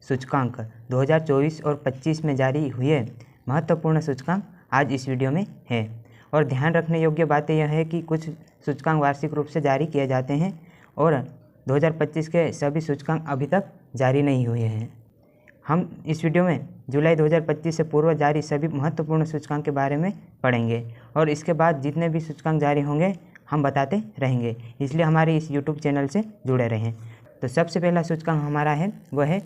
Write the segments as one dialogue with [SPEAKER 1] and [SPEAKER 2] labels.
[SPEAKER 1] सूचकांक 2024 और 25 में जारी हुए महत्वपूर्ण सूचकांक आज इस वीडियो में है। और ध्यान रखने योग्य बातें यह है कि कुछ सूचकांक वार्षिक रूप से जारी किए जाते हैं और 2025 के सभी सूचकांक अभी तक जारी नहीं हुए हैं। हम इस वीडियो में जुलाई 2025 से पूर्व जारी सभी महत्वपूर्ण सूचकांक के बारे में पढ़ेंगे और इसके बाद जितने भी सूचकांक जारी होंगे हम बताते रहेंगे, इसलिए हमारे इस YouTube चैनल से जुड़े रहें। तो सबसे पहला सूचकांक हमारा है वह है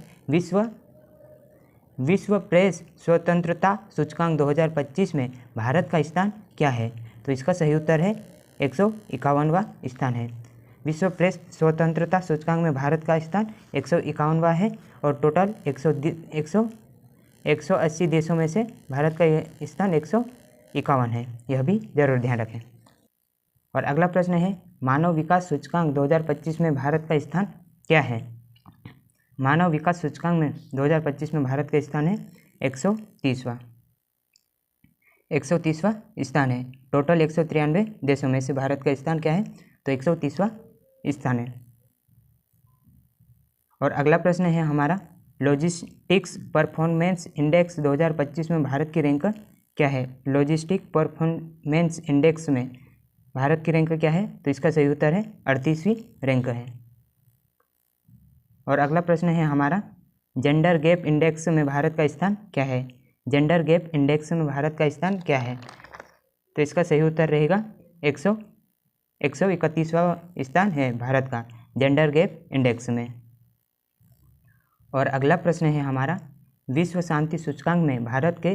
[SPEAKER 1] विश्व प्रेस स्वतंत्रता सूचकांक 2025 में भारत का स्थान क्या है? तो इसका सही उत्तर है 151वां स्थान है। विश्व प्रेस स्वतंत्रता सूचकांक में भारत का स्थान 151वां है और टोटल 180 देशों में से भारत का स्थान 151 है। यह भी जरूर ध्यान रखें। और अगला प्रश्न है मानव विकास सूचकांक 2025 में भारत का स्थान क्या है? मानव विकास सूचकांक में 2025 में भारत का स्थान है 130वां स्थान है। टोटल 193 देशों में से भारत का स्थान क्या है? तो 130वां स्थान है। और अगला प्रश्न है हमारा लॉजिस्टिक्स परफॉर्मेंस इंडेक्स 2025 में भारत की रैंक क्या है? लॉजिस्टिक परफॉर्मेंस इंडेक्स में भारत की रैंक क्या है? तो इसका सही उत्तर है 38वीं रैंक है। और अगला प्रश्न है हमारा जेंडर गैप इंडेक्स में भारत का स्थान क्या है? जेंडर गैप इंडेक्स में भारत का स्थान क्या है? तो इसका सही उत्तर रहेगा 131वां स्थान है भारत का जेंडर गैप इंडेक्स में। और अगला प्रश्न है हमारा विश्व शांति सूचकांक में भारत का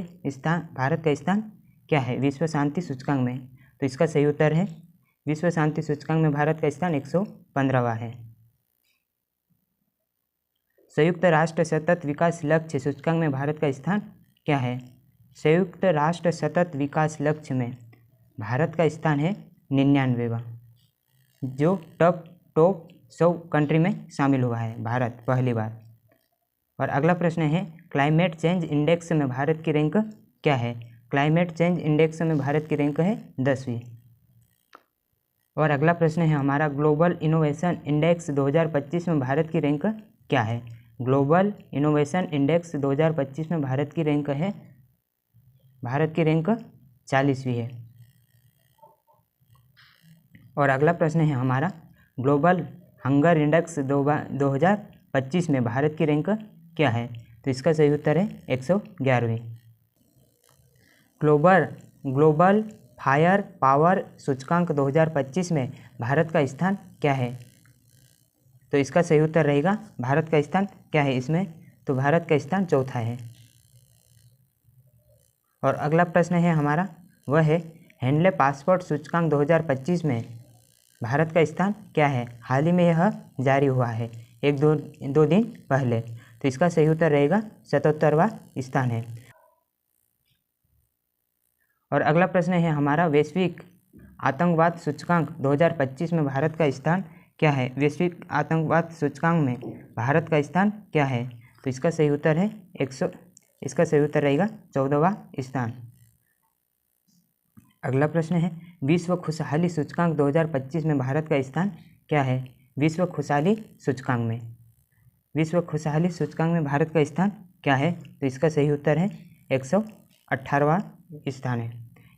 [SPEAKER 1] स्थान क्या है? विश्व शांति सूचकांक में, तो इसका सही उत्तर है विश्व शांति सूचकांक में भारत का स्थान 115वां है। संयुक्त राष्ट्र सतत विकास लक्ष्य सूचकांक में भारत का स्थान क्या है? संयुक्त राष्ट्र सतत विकास लक्ष्य में भारत का स्थान है 99वां, जो टॉप 100 कंट्री में शामिल हुआ है भारत पहली बार। और अगला प्रश्न है क्लाइमेट चेंज इंडेक्स में भारत की रैंक क्या है? क्लाइमेट चेंज इंडेक्स में भारत की रैंक है 10वीं। और अगला प्रश्न है हमारा ग्लोबल इनोवेशन इंडेक्स 2025 में भारत की रैंक क्या है? ग्लोबल इनोवेशन इंडेक्स 2025 में भारत की रैंक 40वीं है। और अगला प्रश्न है हमारा ग्लोबल हंगर इंडेक्स 2025 में भारत की रैंक क्या है? तो इसका सही उत्तर है 111वीं। ग्लोबल फायर पावर सूचकांक 2025 में भारत का स्थान क्या है? तो इसका सही उत्तर रहेगा भारत का स्थान क्या है इसमें? तो भारत का स्थान चौथा है। और अगला प्रश्न है हमारा वह है हैंडले पासपोर्ट सूचकांक 2025 में भारत का स्थान क्या है? हाल ही में यह जारी हुआ है दो दिन पहले, तो इसका सही उत्तर रहेगा 77वां स्थान है। और अगला प्रश्न है हमारा वैश्विक आतंकवाद सूचकांक 2025 में भारत का स्थान क्या है? वैश्विक आतंकवाद सूचकांक में भारत का स्थान क्या है? तो इसका सही उत्तर रहेगा 14वां स्थान। अगला प्रश्न है विश्व खुशहाली सूचकांक 2025 में भारत का स्थान क्या है? विश्व खुशहाली सूचकांक में भारत का स्थान क्या है? तो इसका सही उत्तर है 118वां स्थान है।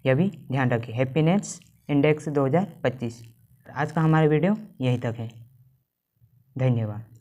[SPEAKER 1] यह भी ध्यान रखिए हैप्पीनेस इंडेक्स 2025। आज का हमारा वीडियो यहीं तक है। धन्यवाद।